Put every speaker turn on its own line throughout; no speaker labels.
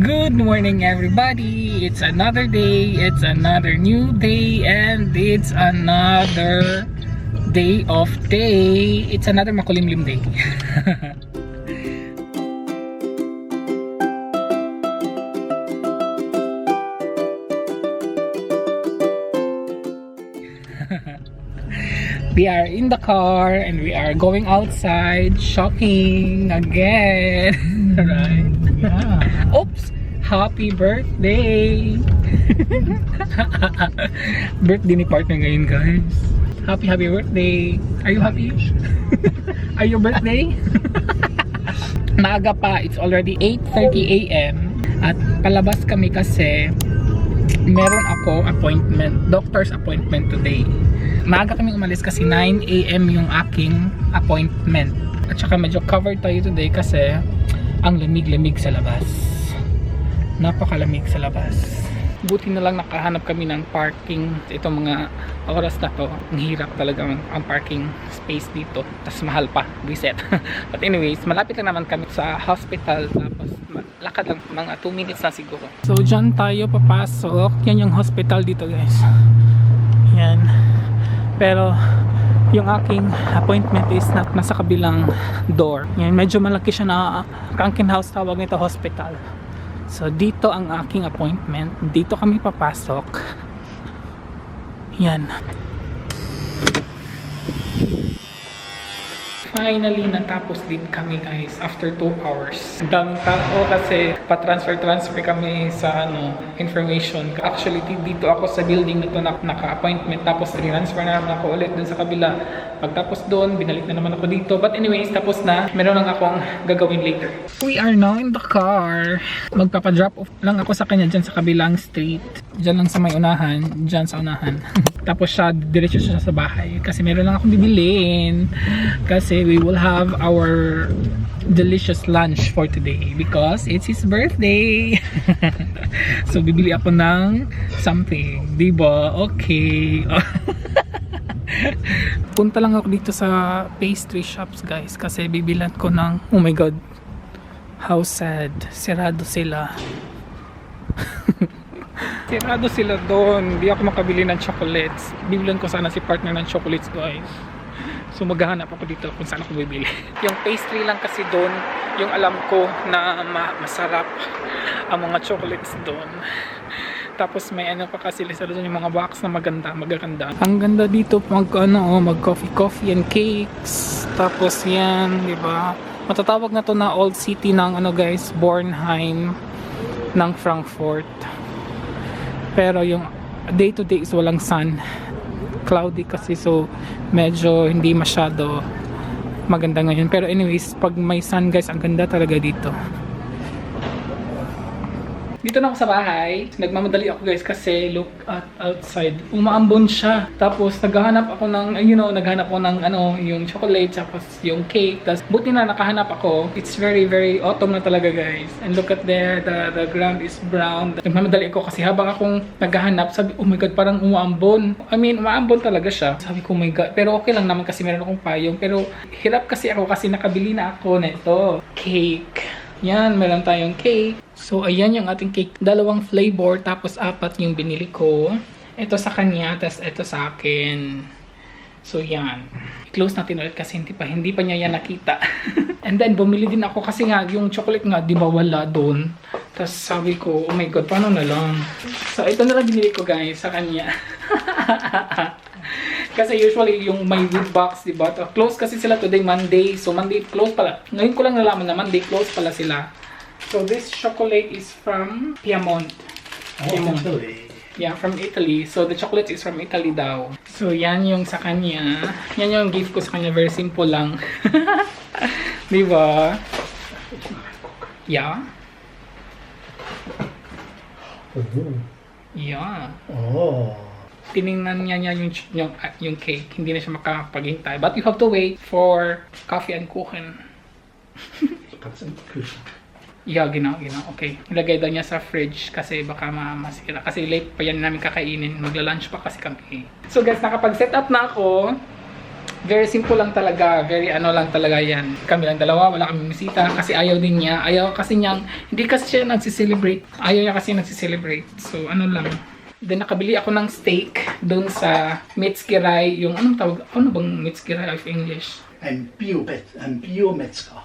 Good morning everybody! It's another day, it's another new day, and it's another day of day. It's another makulimlim day. We are in the car and we are going outside shopping again. Right? Yeah. Oops! Happy birthday! Birthday ni partner ngayon, guys. Happy birthday! Are you happy? Are you birthday? Maaga pa. It's already 8:30 AM. At palabas kami kasi meron ako appointment, doctor's appointment today. Maaga kami umalis kasi 9 AM yung aking appointment. At saka medyo covered tayo today kasi ang lamig-lamig sa labas. Napakalamig sa labas. Buti na lang nakahanap kami ng parking. Itong mga oras na to, ang hirap talaga ang parking space dito. Tapos mahal pa, reset. But anyways, malapit na naman kami sa hospital. Tapos lakad lang, mga 2 minutes na siguro. So dyan tayo papasok. Yan yung hospital dito, guys. Yan. Pero yung aking appointment is nasa kabilang door. Yan, medyo malaki siya na Krankenhaus tawag nito, hospital. So dito ang aking appointment. Dito kami papasok. Yan. Finally, natapos din kami, guys, after 2 hours. Daming tao kasi pa-transfer kami sa information. Actually, dito ako sa building na to naka-appointment. Tapos, transfer na naman ako ulit dun sa kabila. Pagtapos doon, binalik na naman ako dito. But anyways, tapos na. Meron lang akong gagawin later. We are now in the car. Magpapa-drop off lang ako sa kanya dyan sa kabilang street. Dyan lang sa may unahan. Dyan sa unahan. Tapos siya, diretso siya sa bahay. Kasi meron lang akong bibilin. Kasi we will have our delicious lunch for today because it's his birthday. So bibili ako ng something, diba? Okay. Punta lang ako dito sa pastry shops, guys, kasi bibilan ko ng, oh my god, how sad, sirado sila. Sirado sila doon. Hindi ako makabili ng chocolates. Bibilan ko sana si partner ng chocolates, guys. So maghahanap ako dito kung saan ako bibili. Yung pastry lang kasi doon, yung alam ko na masarap ang mga chocolates doon. Tapos may ano pa kasi lisa doon yung mga box na magaganda. Ang ganda dito mag coffee and cakes. Tapos yan, di ba? Matatawag na to na old city ng guys, Bornheim ng Frankfurt. Pero yung day to day is walang sun. Cloudy kasi, so medyo hindi masyado maganda ngayon. Pero anyways, pag may sun, guys, ang ganda talaga dito. Dito na ako sa bahay. Nagmamadali ako, guys, kasi look at outside. Umaambon siya. Tapos naghahanap ako ng, naghanap ako ng yung chocolate, tapos yung cake. Tapos buti na nakahanap ako. It's very, very autumn na talaga, guys. And look at there, the ground is brown. Nagmamadali ako kasi habang akong naghahanap, sabi, oh my god, parang umaambon. I mean, umaambon talaga siya. Sabi ko, oh my god. Pero okay lang naman kasi meron akong payong. Pero hirap kasi ako kasi nakabili na ako na ito. Cake. Yan, meron tayong cake. So, ayan yung ating cake. 2 flavor, tapos 4 yung binili ko. Ito sa kanya, tapos ito sa akin. So, yan. I-close natin ulit kasi hindi pa niya yan nakita. And then, bumili din ako kasi nga, yung chocolate nga, di ba wala doon. Tapos sabi ko, oh my god, paano na lang? So, ito na lang binili ko, guys, sa kanya. Kasi usually yung may wood box, diba? Close kasi sila today, Monday. So Monday close pala. Ngayon ko lang nalaman na Monday close pala sila. So this chocolate is from Piedmont.
Italy.
Yeah, from Italy. So the chocolate is from Italy daw. So yan yung sa kanya. Yan yung gift ko sa kanya. Very simple lang. Diba? Yeah. Yeah.
Oh.
Tiningnan niya yung cake. Hindi na siya makapaghintay. But you have to wait for coffee and kuchen. Yeah, ginawa. Okay. Ilagay daw niya sa fridge kasi baka masira. Kasi late pa yan namin kakainin. Magla-lunch pa kasi kami. So guys, nakapag-set up na ako. Very simple lang talaga, very ano lang talaga yan. Kami lang dalawa, wala kami bisita kasi ayaw din niya. Ayaw kasi niyang, hindi kasi siya nagsiselebrate. Ayaw niya kasi nagsiselebrate. So ano lang. Then nakabili ako ng steak doon sa Mitskirai, yung anong tawag, ano bang Mitskirai of English?
And bio Metzger.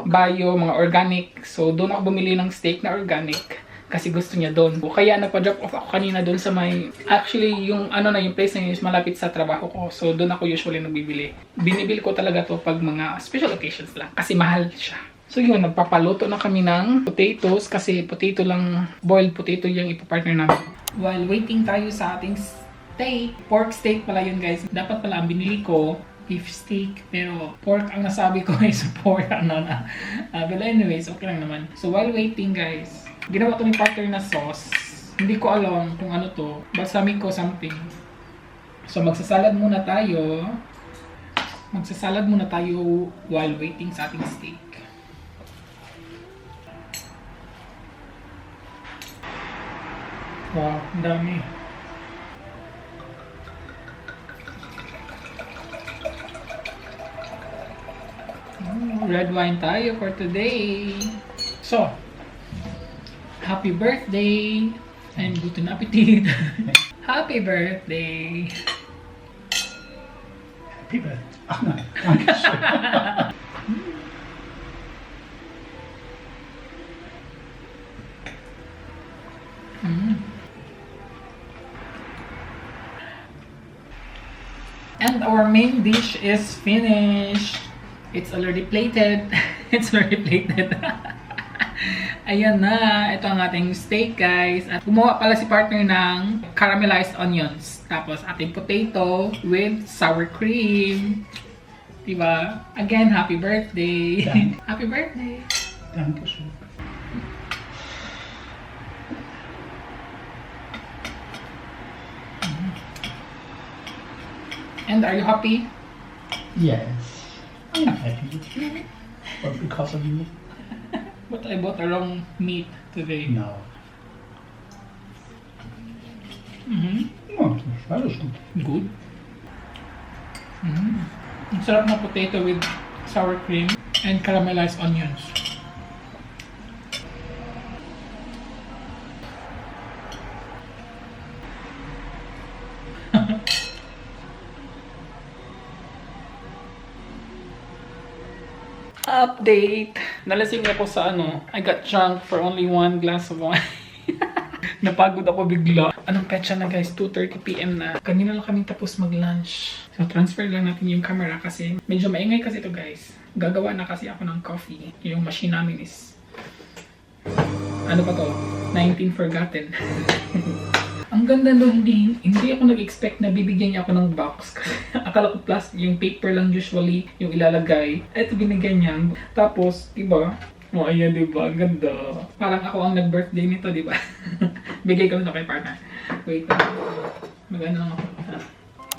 Bio, mga organic. So doon ako bumili ng steak na organic. Kasi gusto niya doon. Kaya nagpa-drop off ako kanina doon sa may... Actually, yung ano na yung place na yun is malapit sa trabaho ko. So, doon ako usually nagbibili. Binibili ko talaga to pag mga special occasions lang. Kasi mahal siya. So, yun. Nagpapaluto na kami ng potatoes. Kasi potato lang, boiled potato yung ipapartner namin. While waiting tayo sa ating steak. Pork steak pala yun, guys. Dapat pala ang binili ko beef steak, pero pork ang nasabi ko is pork, ano na. But anyways, okay lang naman. So, while waiting, guys, ginawa ko ng partner na sauce. Hindi ko alam kung ano to. Balsamic ko something. So, magsasalad muna tayo. Magsasalad muna tayo while waiting sa ating steak. Wow, ang dami. Red wine tayo for today. So, happy birthday and guten appetit. Happy birthday.
Happy birthday. Oh, no. Dankeschön.
And our main dish is finished. It's already plated. It's already plated. Ayan na. Ito ang ating steak, guys. At gumawa pala si partner ng caramelized onions. Tapos ating potato with sour cream. Diba? Again, happy birthday. Happy birthday.
Dankeschön.
And are you happy?
Yes. I'm happy. But because of you?
But I bought the wrong meat today.
No. Oh, alles gut.
Good. Ang sarap na potato with sour cream and caramelized onions. Update! Nalasing ako sa ano, I got drunk for only 1 glass of wine. Napagod ako bigla. Anong petsa na, guys? 2:30 PM na. Kanina lang kami tapos mag-lunch. So, transfer lang natin yung camera kasi medyo maingay kasi ito, guys. Gagawa na kasi ako ng coffee. Yung machine namin is... Ano pa to? 19 forgotten. Ang ganda no, hindi ako nag-expect na bibigyan niya ako ng box. Akala ko plus yung paper lang usually yung ilalagay. Eto binigyan niya. Tapos, diba? Oh, ayan, diba? Ang ganda. Parang ako ang nag-birthday nito, diba? Bigay ko na kay partner. Wait lang. Magano lang ako.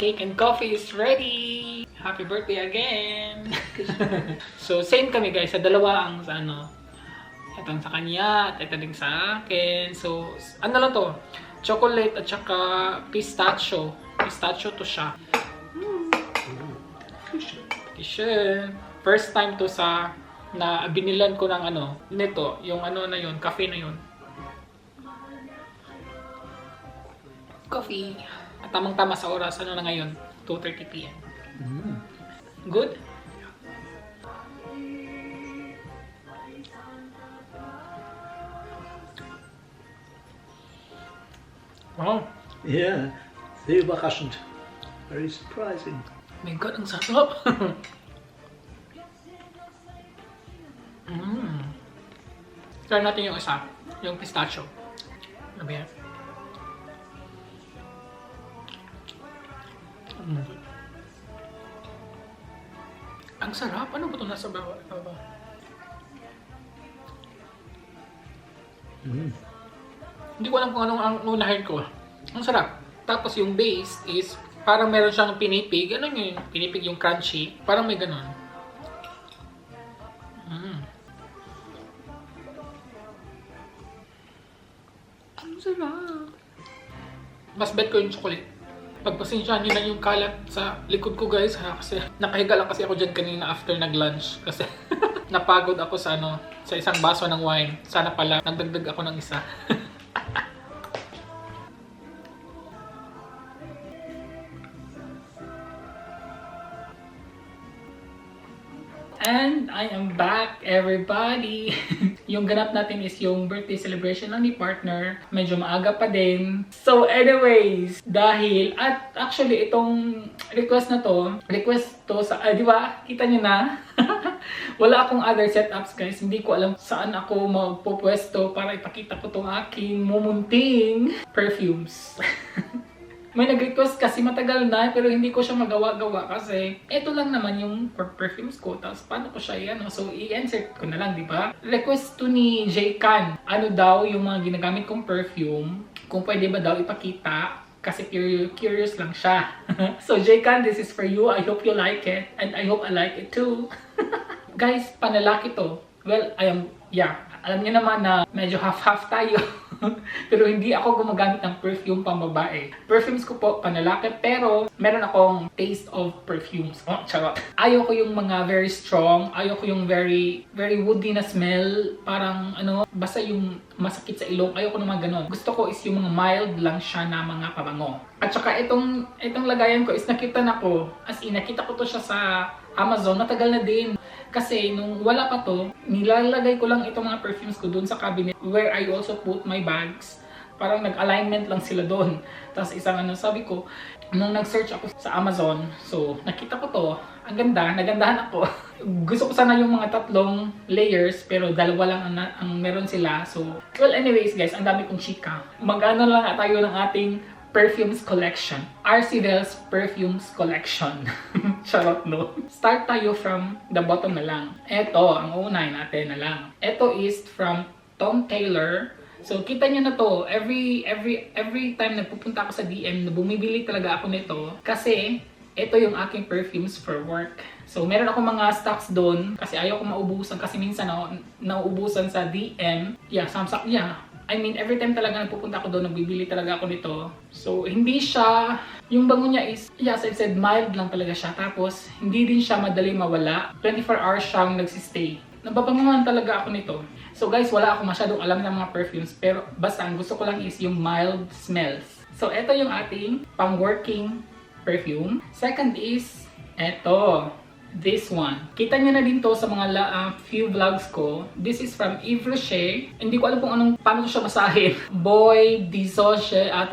Cake and coffee is ready! Happy birthday again! So, same kami, guys. Sa dalawa ang sa ano. Itong sa kanya at ito din sa akin. So, ano lang to? Chocolate at saka pistachio. Pistachio to siya. Kishin. First time to sa na binilan ko ng ano, nito, yung ano na yun, cafe na yun. Coffee. At tamang-tama sa oras, ano na ngayon? 2:30 PM. Good? Wow.
Yeah. Sehr überraschend. Very surprising.
My God, ang sarap! Try natin yung isa, yung pistachio. Ano ba yan? Ang sarap! Ano ba ito nasa baba? Hindi ko alam kung anong ang unahin ko. Ang sarap. Tapos yung base is parang meron siyang pinipig. Ano yun? Pinipig yung crunchy. Parang may ganon. Ang sarap. Mas bet ko yung chocolate. Pagpasensyahan nyo na yung kalat sa likod ko guys ha, kasi nakahiga lang kasi ako dyan kanina after nag-lunch kasi napagod ako sa sa isang baso ng wine. Sana pala nagdagdag ako ng isa. And I am back, everybody! Yung ganap natin is yung birthday celebration ng ni partner. Medyo maaga pa din. So anyways, at actually itong request to sa, di ba? Kita nyo na? Wala akong other setups guys. Hindi ko alam saan ako magpupwesto para ipakita ko tong aking mumunting perfumes. May nag-request kasi matagal na pero hindi ko siya magawa-gawa kasi ito lang naman yung perfumes ko. Tapos paano ko siya yan? So i-insert ko na lang, di ba? Request to ni J. Can. Ano daw yung mga ginagamit kong perfume? Kung pwede ba daw ipakita? Kasi curious lang siya. So J. Can, this is for you. I hope you like it. And I hope I like it too. Guys, panlalaki to. Well, alam niyo naman na medyo half-half tayo. Pero hindi ako gumagamit ng perfume pang babae. Perfumes ko po panlalaki pero meron akong taste of perfumes. Oh, charot. Ayaw ko yung mga very strong. Ayaw ko yung very woody na smell. Parang basta yung masakit sa ilong. Ayaw ko naman ganon. Gusto ko is yung mga mild lang siya na mga pabango. At saka itong lagayan ko is nakita na ko. As in, nakita ko to siya sa Amazon. Matagal na din. Kasi nung wala pa to, nilalagay ko lang itong mga perfumes ko dun sa cabinet where I also put my bags. Parang nag-alignment lang sila doon. Tapos sabi ko, nung nag-search ako sa Amazon, so nakita ko to, ang ganda, nagandahan ako. Gusto ko sana yung mga 3 layers, pero 2 lang ang meron sila. So, well anyways guys, ang dami kong chika. Mag-ano lang tayo ng ating perfumes collection. Arcidel's perfumes collection. Charot, no? Start tayo from the bottom na lang. Ito, ang unay natin na lang. Ito is from Tom Taylor. So, kita nyo na to. Every time nagpupunta ako sa DM, bumibili talaga ako nito. Kasi, ito yung aking perfumes for work. So, meron ako mga stocks doon. Kasi ayaw ko maubusan. Kasi minsan nauubusan sa DM. I mean, every time talaga nagpupunta ako doon, nagbibili talaga ako nito. So, hindi siya, yung bango niya is, as I said, mild lang talaga siya. Tapos, hindi din siya madali mawala. 24 hours siyang nagsistay. Nababanguhan talaga ako nito. So guys, wala ako masyadong alam ng mga perfumes. Pero basta, ang gusto ko lang is yung mild smells. So, ito yung ating pang-working perfume. Second is, ito. This one. Kita nyo na din to sa mga few vlogs ko. This is from Yves Rocher. Hindi ko alam kung paano ko siya basahin. Boy Disoche, I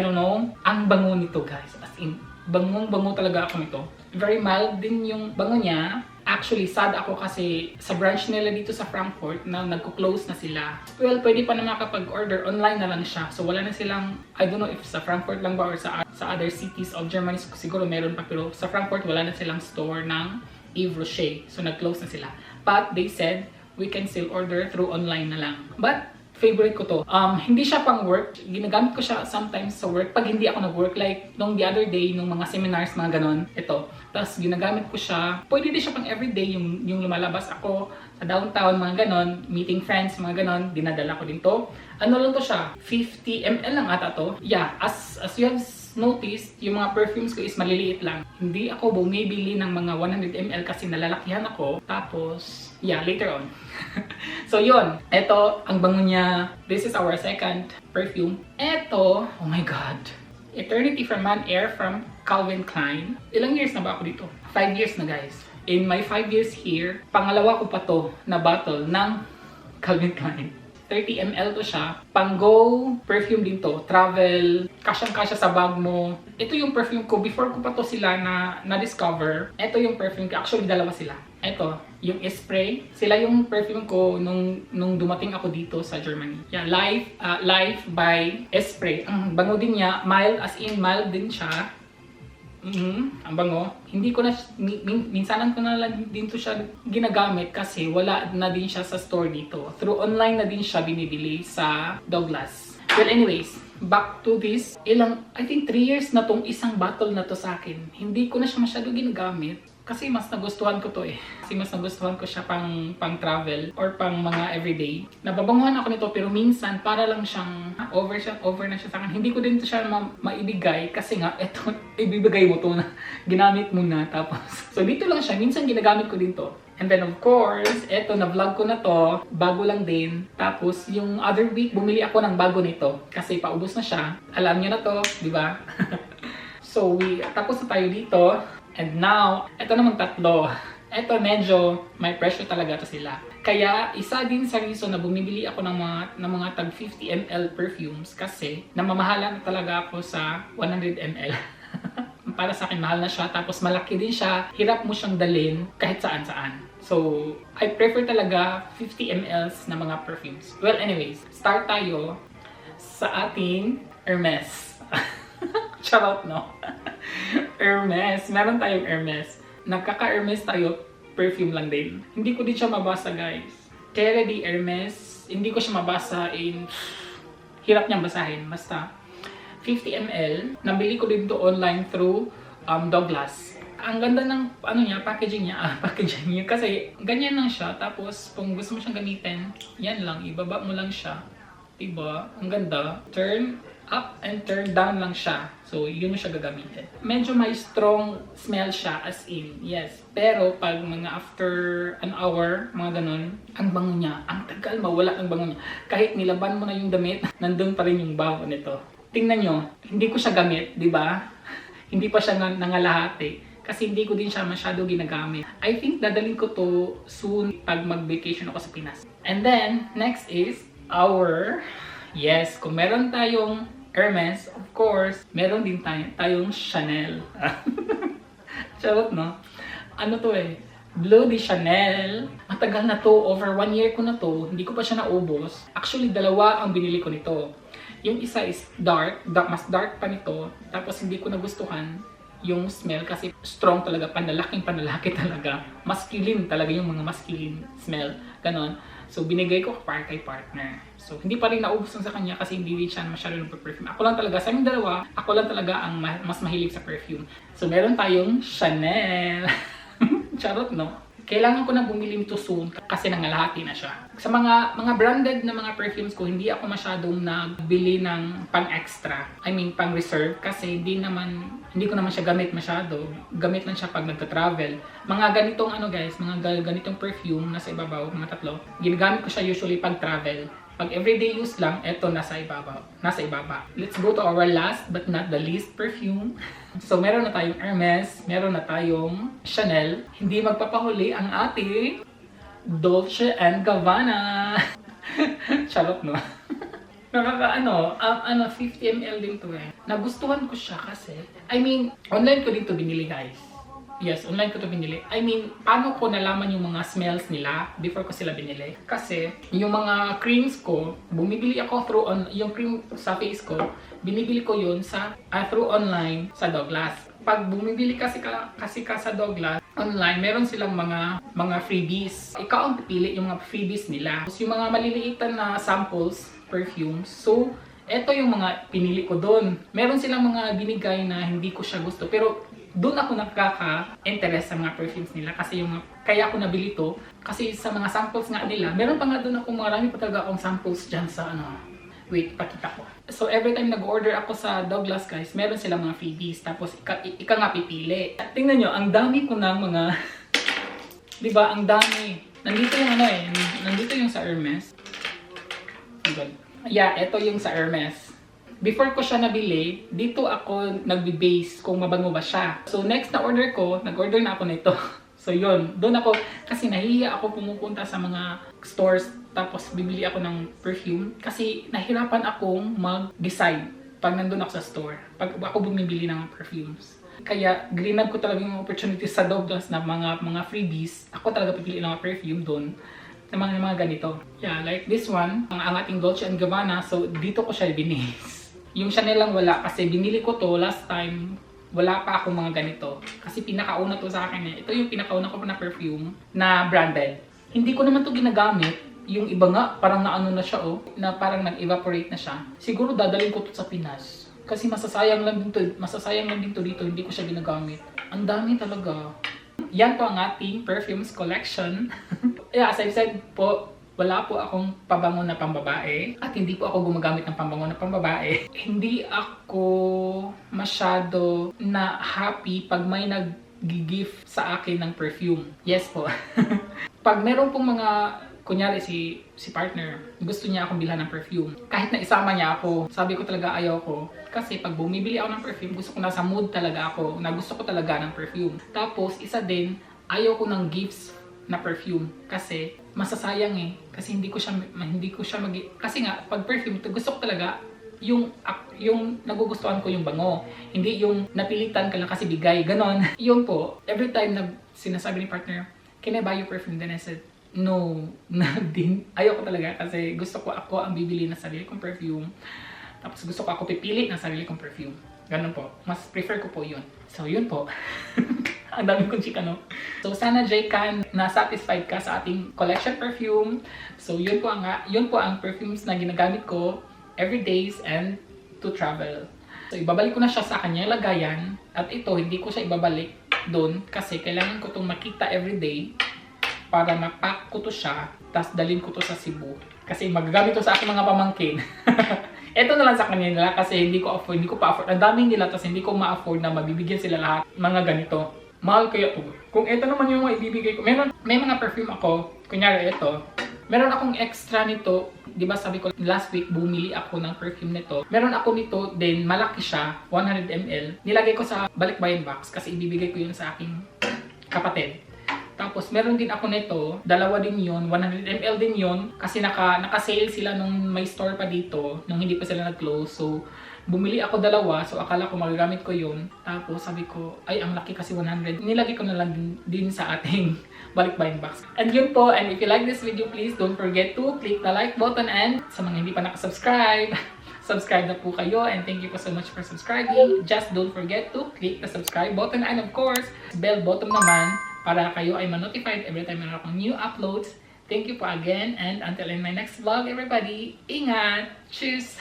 don't know. Ang bango nito guys. As in, bangong-bango talaga ako nito. Very mild din yung bango niya. Actually, sad ako kasi sa branch nila dito sa Frankfurt na nagko-close na sila. Well, pwede pa na makapag-order. Online na lang siya. So, wala na silang, I don't know if sa Frankfurt lang ba or sa other cities of Germany. Siguro meron pa. Pero sa Frankfurt, wala na silang store ng Yves Rocher. So, nag-close na sila. But they said, we can still order through online na lang. But, favorite ko to. Hindi siya pang work. Ginagamit ko siya sometimes sa work. Pag hindi ako nag-work, like nung the other day, nung mga seminars, mga ganon. Ito. Tapos ginagamit ko siya. Pwede din siya pang everyday. Yung lumalabas ako sa downtown, mga ganon. Meeting friends, mga ganon. Dinadala ko din to. Ano lang to siya? 50 ml lang ata to. Yeah, as you have noticed, yung mga perfumes ko is maliliit lang. Hindi ako bumibili ng mga 100 ml kasi nalalakihan ako. Tapos, later on. So, yun. Ito, ang bango niya. This is our second perfume. Ito, oh my God. Eternity from Man Air from Calvin Klein. Ilang years na ba ako dito? 5 years na guys. In my 5 years here, pangalawa ko pa to na bottle ng Calvin Klein. 30 ml to siya. Pang-go perfume din to. Travel, kasyang-kasya sa bag mo. Ito yung perfume ko. Before ko pa to sila na-discover. Ito yung perfume ko. Actually, dalawa sila. Ito, yung Esprit. Sila yung perfume ko nung dumating ako dito sa Germany. Life by Esprit. Ang bango din niya. Mild, as in mild din siya. Ang bango. Hindi ko na, minsanan ko na lang din to siya ginagamit kasi wala na din siya sa store dito. Through online na din siya binibili sa Douglas. Well anyways, back to this. I think 3 years na tong isang bottle na to sa akin. Hindi ko na siya masyado ginagamit. Kasi mas nagustuhan ko to eh. Kasi mas nagustuhan ko siya pang travel or pang mga everyday. Nababanguhan ako nito pero minsan para lang siyang over na siya sa akin. Hindi ko din to siya maibigay kasi nga eto ibibigay mo to na ginamit mo na tapos. So dito lang siya. Minsan ginagamit ko din to. And then of course, eto na-vlog ko na to. Bago lang din. Tapos yung other week bumili ako ng bago nito kasi paubos na siya. Alam niyo na to, di ba? So tapos na tayo dito. And now, ito namang tatlo. Ito medyo may pressure talaga to sila. Kaya isa din sa reason na bumibili ako ng mga tag 50 ml perfumes kasi namamahala na talaga ako sa 100 ml. Para sa akin mahal na siya tapos malaki din siya. Hirap mo siyang dalhin kahit saan-saan. So, I prefer talaga 50 ml na mga perfumes. Well, anyways, start tayo sa ating Hermes. Charot, no? Hermes. Meron tayong Hermes. Nagkaka-Hermes tayo, perfume lang din. Hindi ko din siya mabasa, guys. Terre de Hermes, hindi ko siya mabasa in... Hirap niyang basahin. Basta, 50 ml. Nabili ko din to online through Douglas. Ang ganda ng packaging niya. Packaging niya. Kasi, ganyan lang siya. Tapos, kung gusto mo siyang gamitin, yan lang. Ibaba mo lang siya. Diba? Ang ganda. Turn up and turn down lang siya. So, yun mo siya gagamitin. Medyo may strong smell siya as in, yes. Pero, pag mga after an hour, mga ganun, ang bango niya, ang tagal mawala ang bango niya. Kahit nilaban mo na yung damit, nandun pa rin yung bango nito. Tingnan nyo, hindi ko siya gamit, di ba? Hindi pa siya nangalahati. Kasi hindi ko din siya masyado ginagamit. I think dadalhin ko to soon pag mag-vacation ako sa Pinas. And then, next is our... Yes, kung meron tayong Hermes, of course, meron din tayong Chanel. Charot, no? Ano to eh? Bleu de Chanel. Matagal na to. Over 1 year ko na to. Hindi ko pa siya naubos. Actually, dalawa ang binili ko nito. Yung isa is dark. Mas dark pa nito. Tapos hindi ko nagustuhan yung smell kasi strong talaga. Panlalaki talaga. Masculine talaga yung mga masculine smell. Ganon. So, binigay ko kay partner. So, hindi pa rin naubos sa kanya kasi hindi rin siya masyado ng perfume. Ako lang talaga, sa aming dalawa, ako lang talaga ang mas mahilig sa perfume. So, meron tayong Chanel. Charot, no? Kailangan ko na bumili nito soon kasi nangalahati na siya. Sa mga branded na mga perfumes ko, hindi ako masyadong nagbili ng pang-extra. I mean, pang-reserve kasi hindi ko naman siya gamit masyado. Gamit lang siya pag nagta-travel. Mga ganitong guys, mga ganitong perfume nasa ibabaw, mga tatlo. Ginagamit ko siya usually pag-travel. Pag everyday use lang, eto nasa ibaba. Let's go to our last but not the least perfume. So, meron na tayong Hermes, meron na tayong Chanel. Hindi magpapahuli ang ating Dolce & Gabbana. Charot, no? Nakaka 50 ml din to eh. Nagustuhan ko siya kasi, I mean, online ko din to binili, guys. Yes, online ko to binili. I mean, paano ko nalaman yung mga smells nila before ko sila binili? Kasi, yung mga creams ko, bumibili ako through yung cream sa face ko, binibili ko yun through online sa Douglas. Pag bumibili kasi ka sa Douglas, online, meron silang mga freebies. Ikaw ang pipili yung mga freebies nila. Yung mga maliliitan na samples, perfumes. So, eto yung mga pinili ko doon. Meron silang mga binigay na hindi ko siya gusto. Pero, doon ako nakaka-interest sa mga perfumes nila kasi kaya ako nabili to kasi sa mga samples nga nila, meron pa nga doon ako marami pa talaga akong samples dyan sa wait, pakita ko. So every time nag-order ako sa Douglas, guys, meron silang mga freebies tapos ika nga pipili. At tingnan nyo, ang dami ko ng mga di ba, ang dami. Nandito yung nandito yung sa Hermes. Yeah, ito yung sa Hermes. Before ko siya nabili, dito ako nagbe-base kung mabango ba siya. So next na order ko, nag-order na ako nito. So yun, doon ako, kasi nahihiya ako pumupunta sa mga stores tapos bibili ako ng perfume. Kasi nahirapan akong mag-decide pag nandun ako sa store. Pag ako bumibili ng perfumes. Kaya grinab ko talaga yung opportunity sa Douglas na mga freebies. Ako talaga pipili ng mga perfume doon. Sa mga ganito. Yeah, like this one, ang ating Dolce & Gabbana. So dito ko siya binis. Yung Chanel lang wala kasi binili ko to last time, wala pa akong mga ganito. Kasi pinakauna to sa akin eh. Ito yung pinakauna ko na perfume na branded. Hindi ko naman to ginagamit. Yung iba nga, parang naano na siya na parang nag-evaporate na siya. Siguro dadalhin ko to sa Pinas. Kasi masasayang lang din to dito, hindi ko siya ginagamit. Ang dami talaga. Yan po ang ating perfumes collection. Yeah, as I've said po, wala po akong pabango na pambabae at hindi po ako gumagamit ng pambango na pambabae. Hindi ako masyado na happy pag may nag-gift sa akin ng perfume. Yes po. Pag meron pong mga, kunyari si partner, gusto niya akong bilhan ng perfume. Kahit na isama niya ako, sabi ko talaga ayaw ko. Kasi pag bumibili ako ng perfume, gusto ko nasa mood talaga ako, na gusto ko talaga ng perfume. Tapos, isa din, ayaw ko ng gifts na perfume. Kasi, masasayang eh. Kasi hindi ko siya kasi nga, pag perfume, gusto ko talaga yung nagugustuhan ko yung bango. Hindi yung napilitan ka lang kasi bigay, ganon. Yun po, every time na sinasabi ni partner, can I buy you perfume? Then I said, no, ayaw ko talaga kasi gusto ko ako ang bibili ng sarili kong perfume. Tapos gusto ko ako pipili ng sarili kong perfume. Ganun po. Mas prefer ko po yun. So, yun po. Ang dami kong chika, no? So, sana, Jaycan, na-satisfied ka sa ating collection perfume. So, yun po ang perfumes na ginagamit ko every days and to travel. So, ibabalik ko na siya sa kanyang lagayan. At ito, hindi ko siya ibabalik doon kasi kailangan ko itong makita everyday para mapack ko to siya, tapos dalhin ko to sa Cebu. Kasi magagamit to sa aking mga pamangkin. Ito na lang sa kanila kasi hindi ko pa afford. Ang dami nila, tapos hindi ko ma-afford na mabibigyan sila lahat mga ganito. Mahal kaya to. Kung ito naman yung mga ibibigay ko, may mga perfume ako, kunyari ito, meron akong extra nito. Di ba sabi ko last week bumili ako ng perfume nito. Meron ako nito din, malaki siya, 100 ml. Nilagay ko sa balikbayan box kasi ibibigay ko yun sa aking kapatid. Tapos meron din ako nito, dalawa din yun, 100 ml din yun kasi naka-sale sila nung may store pa dito, nung hindi pa sila nag-close. So bumili ako dalawa, so akala ko magagamit ko yun. Tapos sabi ko, ay ang laki kasi 100. Nilagay ko na lang din sa ating balikbayan box. And yun po, and if you like this video, please don't forget to click the like button, and sa mga hindi pa nakasubscribe, subscribe na po kayo, and thank you po so much for subscribing. Just don't forget to click the subscribe button, and of course, bell button naman para kayo ay ma-notified every time meron akong new uploads. Thank you po again, and until in my next vlog, everybody, ingat! Cheers!